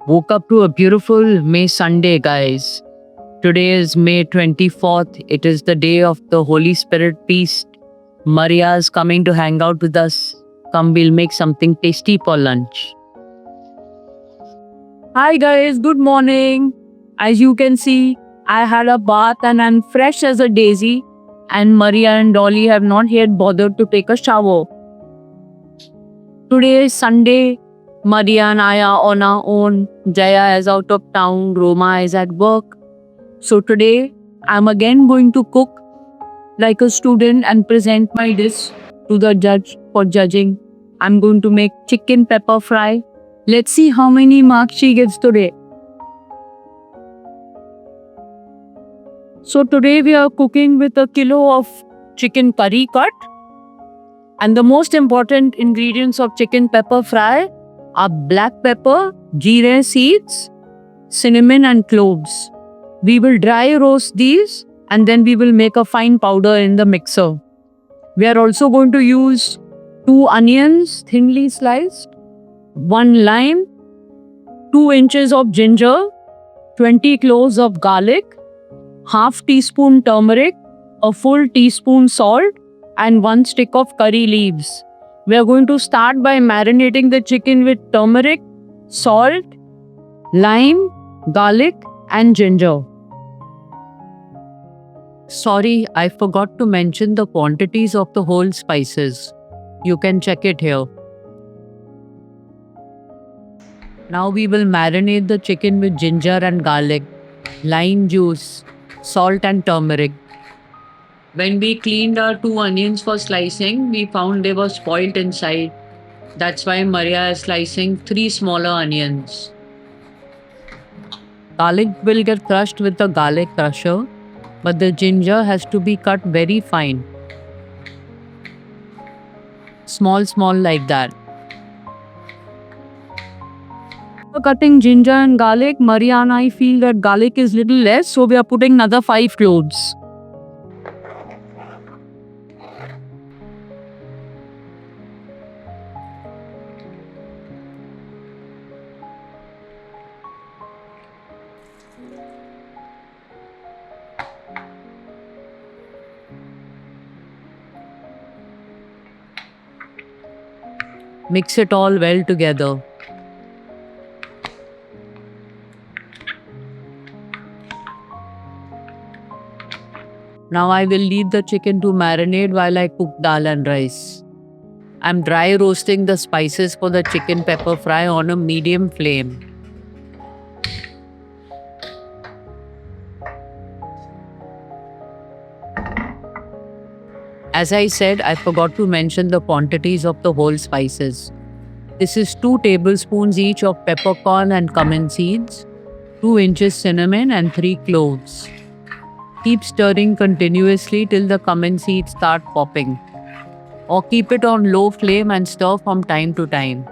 Woke up to a beautiful May Sunday, guys. Today is May 24th. It is the day of the Holy Spirit feast. Maria is coming to hang out with us. Come, we'll make something tasty for lunch. Hi, guys. Good morning. As you can see, I had a bath and I'm fresh as a daisy. And Maria and Dolly have not yet bothered to take a shower. Today is Sunday. Maria and I are on our own. Jaya is out of town. Roma is at work. So today, I'm again going to cook like a student and present my dish to the judge for judging. I'm going to make chicken pepper fry. Let's see how many marks she gives today. So today we are cooking with a kilo of chicken curry cut. And the most important ingredients of chicken pepper fry are black pepper, jeera seeds, cinnamon and cloves. We will dry roast these and then we will make a fine powder in the mixer. We are also going to use 2 onions thinly sliced, 1 lime, 2 inches of ginger, 20 cloves of garlic, half teaspoon turmeric, a full teaspoon salt, and 1 stick of curry leaves. We are going to start by marinating the chicken with turmeric, salt, lime, garlic, and ginger. Sorry, I forgot to mention the quantities of the whole spices. You can check it here. Now we will marinate the chicken with ginger and garlic, lime juice, salt and turmeric. When we cleaned our 2 onions for slicing, we found they were spoiled inside. That's why Maria is slicing 3 smaller onions. Garlic will get crushed with the garlic crusher, but the ginger has to be cut very fine. Small like that. For cutting ginger and garlic, Maria and I feel that garlic is little less, so we are putting another 5 cloves. Mix it all well together. Now I will leave the chicken to marinate while I cook dal and rice. I'm dry roasting the spices for the chicken pepper fry on a medium flame. As I said, I forgot to mention the quantities of the whole spices. This is 2 tablespoons each of peppercorn and cumin seeds, 2 inches cinnamon and 3 cloves. Keep stirring continuously till the cumin seeds start popping. Or keep it on low flame and stir from time to time.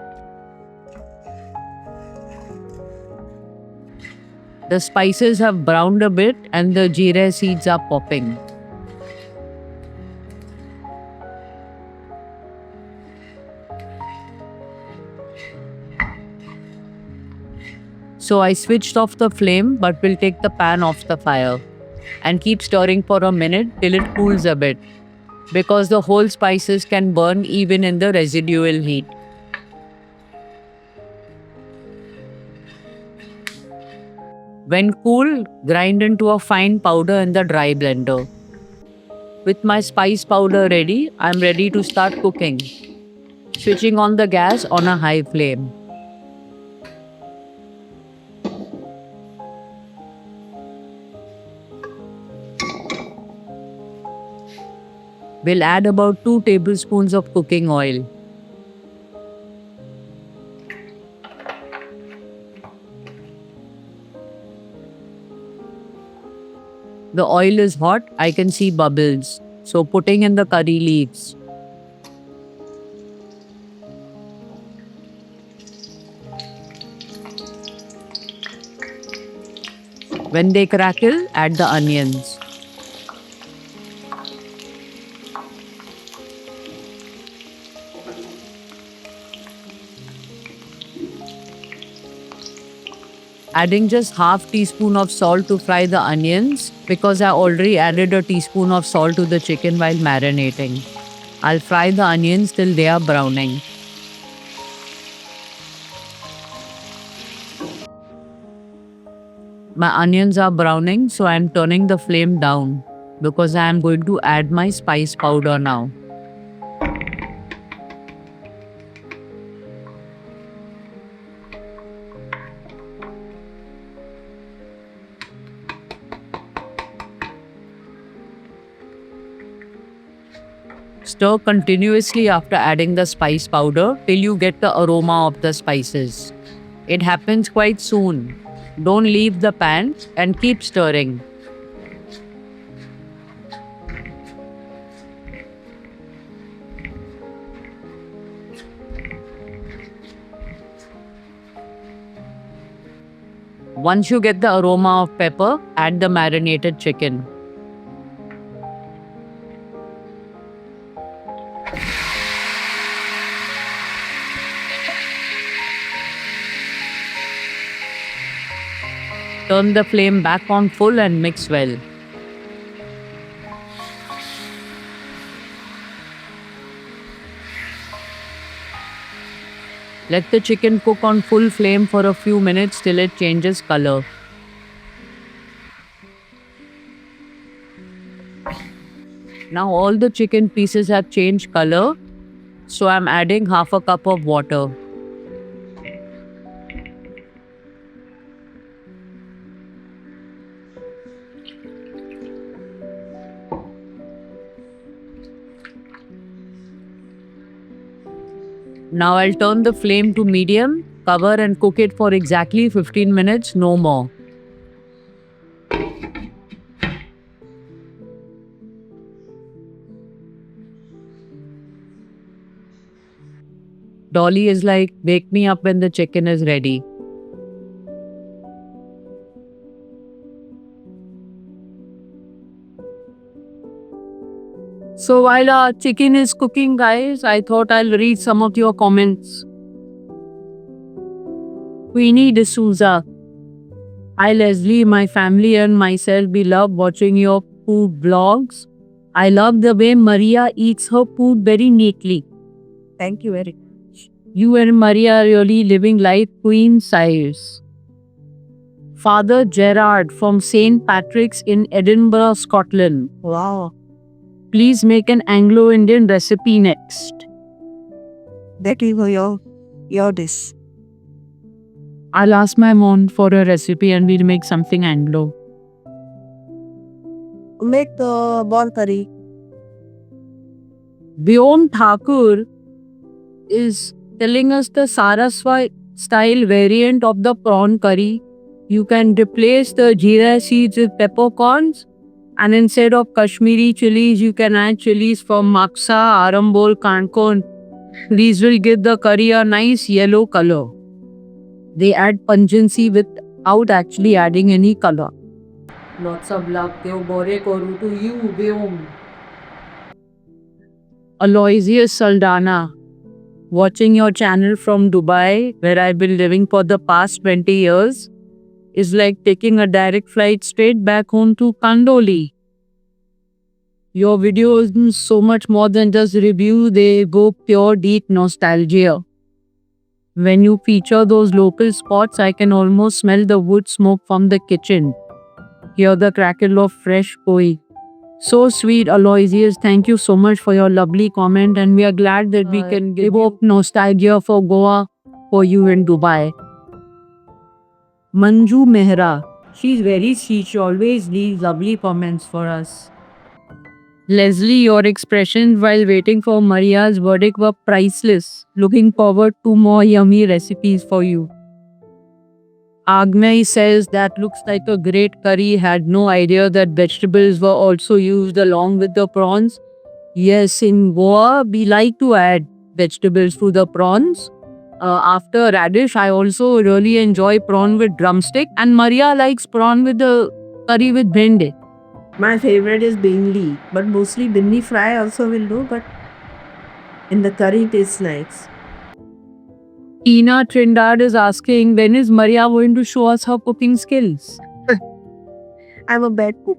The spices have browned a bit and the jeera seeds are popping. So I switched off the flame but will take the pan off the fire and keep stirring for a minute till it cools a bit, because the whole spices can burn even in the residual heat. When cool, grind into a fine powder in the dry blender. With my spice powder ready, I'm ready to start cooking. Switching on the gas on a high flame. We'll add about 2 tablespoons of cooking oil. The oil is hot, I can see bubbles. So putting in the curry leaves. When they crackle, add the onions. Adding just half teaspoon of salt to fry the onions because I already added a teaspoon of salt to the chicken while marinating. I'll fry the onions till they are browning. My onions are browning, so I'm turning the flame down because I am going to add my spice powder now. Stir continuously after adding the spice powder till you get the aroma of the spices. It happens quite soon. Don't leave the pan and keep stirring. Once you get the aroma of pepper, add the marinated chicken. Turn the flame back on full and mix well. Let the chicken cook on full flame for a few minutes till it changes color. Now all the chicken pieces have changed color, so I'm adding half a cup of water. Now I'll turn the flame to medium, cover and cook it for exactly 15 minutes, no more. Dolly is like, wake me up when the chicken is ready. So while our chicken is cooking, guys, I thought I'll read some of your comments. Queenie D'Souza. Hi Leslie, my family and myself, we love watching your food vlogs. I love the way Maria eats her food very neatly. Thank you very much. You and Maria are really living life queen size. Father Gerard from St. Patrick's in Edinburgh, Scotland. Wow, Please make an Anglo-Indian recipe next. that is your dish. I'll ask my mom for a recipe and we'll make something Anglo. Make the ball curry. Vyom Thakur is telling us the Saraswat style variant of the prawn curry. You can replace the jeera seeds with peppercorns, and instead of Kashmiri chilies, you can add chilies from Maksa, Arambol, Kankon. These will give the curry a nice yellow color. They add pungency without actually adding any color. Lots of love. Deo bore koru to you, Vyom. Aloysius Saldana. Watching your channel from Dubai, where I've been living for the past 20 years, is like taking a direct flight straight back home to Kandoli. Your videos are so much more than just review, they go pure deep nostalgia. When you feature those local spots, I can almost smell the wood smoke from the kitchen. Hear the crackle of fresh koi. So sweet, Aloysius. Thank you so much for your lovely comment, and we are glad that we can give up nostalgia for Goa for you in Dubai. Manju Mehra. She's very sweet. She always leaves lovely comments for us. Leslie, your expressions while waiting for Maria's verdict were priceless. Looking forward to more yummy recipes for you. Agnay says that looks like a great curry. Had no idea that vegetables were also used along with the prawns. Yes, in Goa, we like to add vegetables to the prawns. After radish, I also really enjoy prawn with drumstick, and Maria likes prawn with the curry with bhende. My favorite is bindi, but mostly bindi fry also will do, but in the curry it is nice. Tina Trindad is asking, when is Maria going to show us her cooking skills? I'm a bad cook.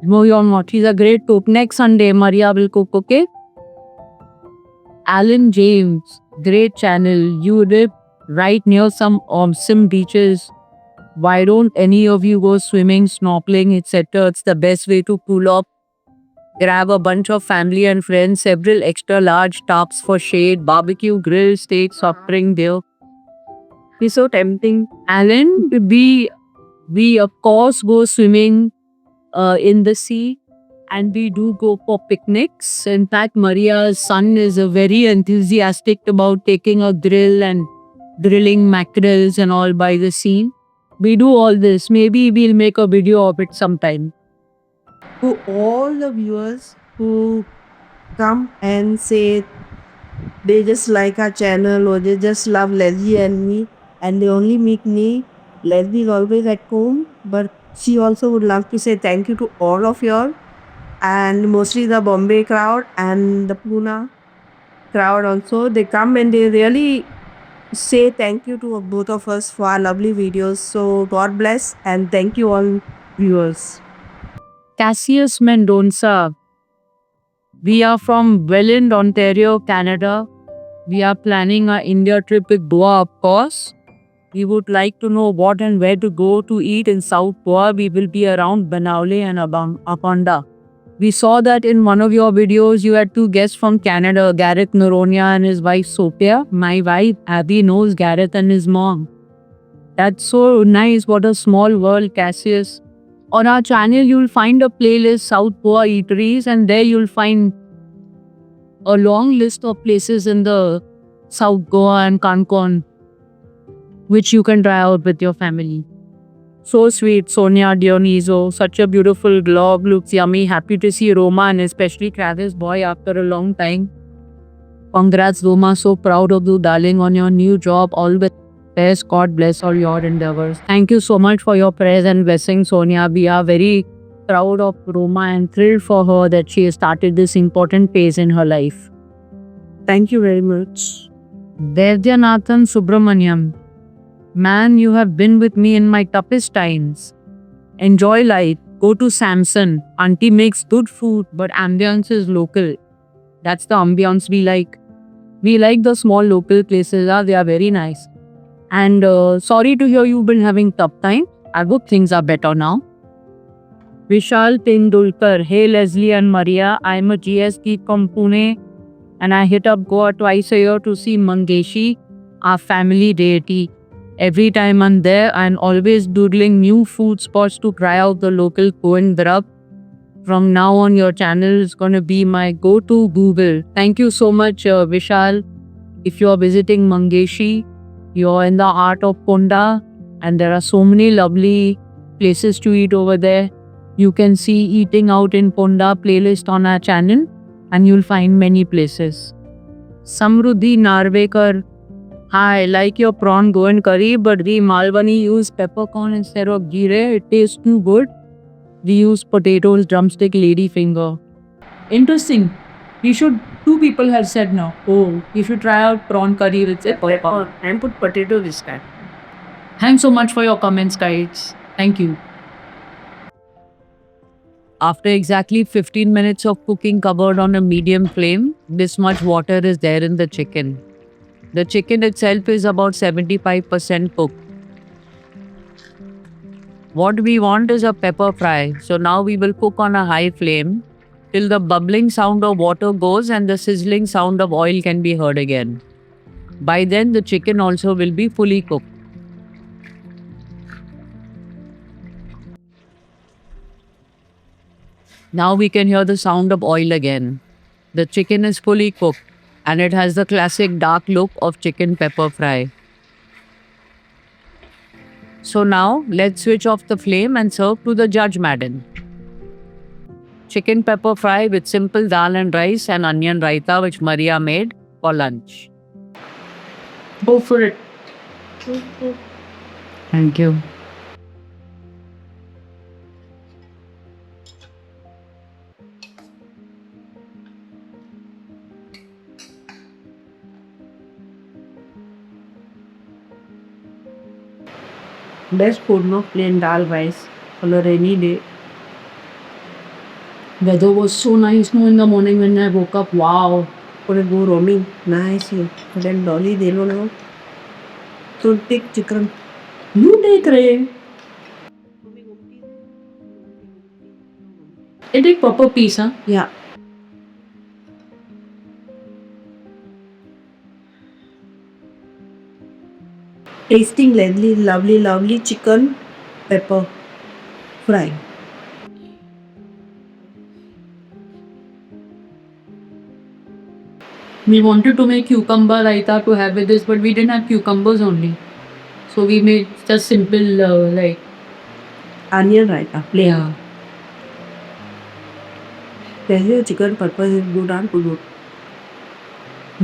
No, you're not. She's a great cook. Next Sunday, Maria will cook, okay? Alan James, great channel. You live right near some awesome beaches. Why don't any of you go swimming, snorkeling, etc.? It's the best way to cool off. Grab a bunch of family and friends, several extra large tops for shade, barbecue, grill, steak, soft drink, beer. It's so tempting. Alan, we of course go swimming in the sea, and we do go for picnics. In fact, Maria's son is a very enthusiastic about taking a grill and grilling mackerels and all by the sea. We do all this. Maybe we'll make a video of it sometime. To all the viewers who come and say they just like our channel or they just love Leslie and me and they only meet me. Leslie is always at home, but she also would love to say thank you to all of y'all and mostly the Bombay crowd and the Pune crowd also. They come and they really say thank you to both of us for our lovely videos. So God bless and thank you all viewers. Cassius Mendonça. We are from Welland, Ontario, Canada. We are planning our India trip with Goa, of course. We would like to know what and where to go to eat in South Goa. We will be around Banaule and Akonda. We saw that in one of your videos, you had two guests from Canada, Gareth Noronia and his wife Sophia. My wife Abby knows Gareth and his mom. That's so nice. What a small world, Cassius. On our channel, you'll find a playlist, South Goa Eateries, and there you'll find a long list of places in the South Goa and Concon, which you can try out with your family. So sweet, Sonia Dioniso. Such a beautiful vlog. Looks yummy. Happy to see Roma and especially Travis boy after a long time. Congrats, Roma. So proud of you, darling, on your new job. All the best. God bless all your endeavors. Thank you so much for your prayers and blessings, Sonia. We are very proud of Roma and thrilled for her that she has started this important phase in her life. Thank you very much. Vaidyanathan Subramaniam. Man, you have been with me in my toughest times. Enjoy life. Go to Samson. Auntie makes good food, but ambience is local. That's the ambience we like. We like the small local places. They are very nice. And sorry to hear you've been having tough time. I hope things are better now. Vishal Tendulkar. Hey Leslie and Maria. I'm a GS geek from Pune and I hit up Goa twice a year to see Mangeshi, our family deity. Every time I'm there, I'm always doodling new food spots to try out the local Koen Drab. From now on, your channel is going to be my go-to Google. Thank you so much, Vishal. If you're visiting Mangeshi, you're in the heart of Ponda, and there are so many lovely places to eat over there. You can see Eating Out in Ponda playlist on our channel, and you'll find many places. Samruddhi Narvekar. Hi, like your prawn Goan curry, but we Malwani use peppercorn instead of jeera. It tastes too good. We use potatoes, drumstick, lady finger. Interesting. Two people have said no. Oh, you should try out prawn curry with pepper. And put potato this time. Thanks so much for your comments, guys. Thank you. After exactly 15 minutes of cooking covered on a medium flame, this much water is there in the chicken. The chicken itself is about 75% cooked. What we want is a pepper fry. So now we will cook on a high flame till the bubbling sound of water goes and the sizzling sound of oil can be heard again. By then, the chicken also will be fully cooked. Now we can hear the sound of oil again. The chicken is fully cooked and it has the classic dark look of chicken pepper fry. So now let's switch off the flame and serve to the judge, madam. Chicken pepper fry with simple dal and rice and onion raita which Maria made for lunch. Go for it. Thank you. Best food, no? Plain dal rice on a rainy day. Weather was so nice, no, in the morning when I woke up. Wow. Or go roaming nicely. But then Dolly, they don't know. So take chicken. You take Ray. It take proper piece, huh? Yeah. Tasting lovely, lovely, lovely chicken pepper fry. We wanted to make cucumber raita to have with this, but we didn't have cucumbers only. So we made just simple like Onion raita. Plain. yeah. Tell you chicken pepper is good and good.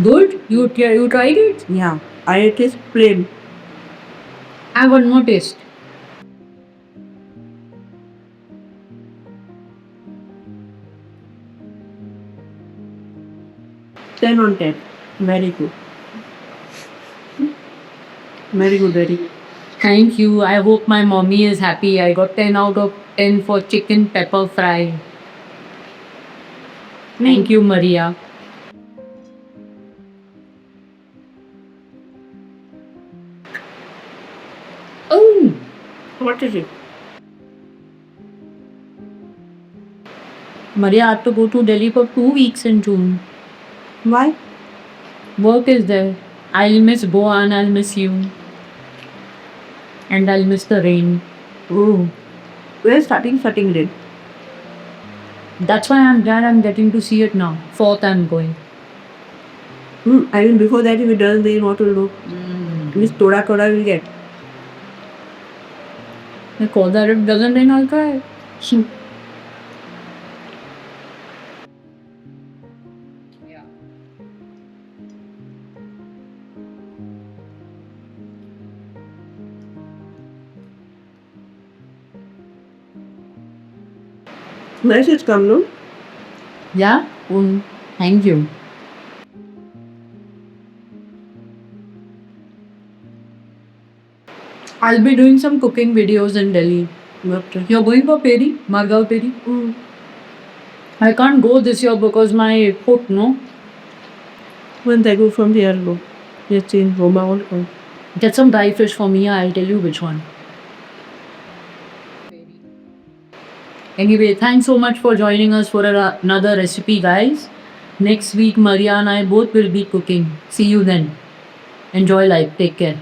Good. You tried it? Yeah. I taste plain. I want more taste. Ten on 10. Very good. Very good, very good. Thank you. I hope my mommy is happy. I got 10 out of 10 for chicken pepper fry. Thank you, Maria. Oh, What is it? Maria, I have to go to Delhi for 2 weeks in June. Why? Work is there. I'll miss Goa and I'll miss you. And I'll miss the rain. Oh. We're starting rain. That's why I'm glad I'm getting to see it now. 4th I'm going. I mean, before that, if it doesn't rain, what will do? At least toda will get. I call that it doesn't rain, I'll cry. Message come, no? Yeah? Thank you. I'll be doing some cooking videos in Delhi. Okay. You're going for Peri? Margao Peri? Mm. I can't go this year because my foot, no? When I go from here, go. Just in Roma also. Get some dry fish for me, I'll tell you which one. Anyway, thanks so much for joining us for another recipe, guys. Next week, Maria and I both will be cooking. See you then. Enjoy life. Take care.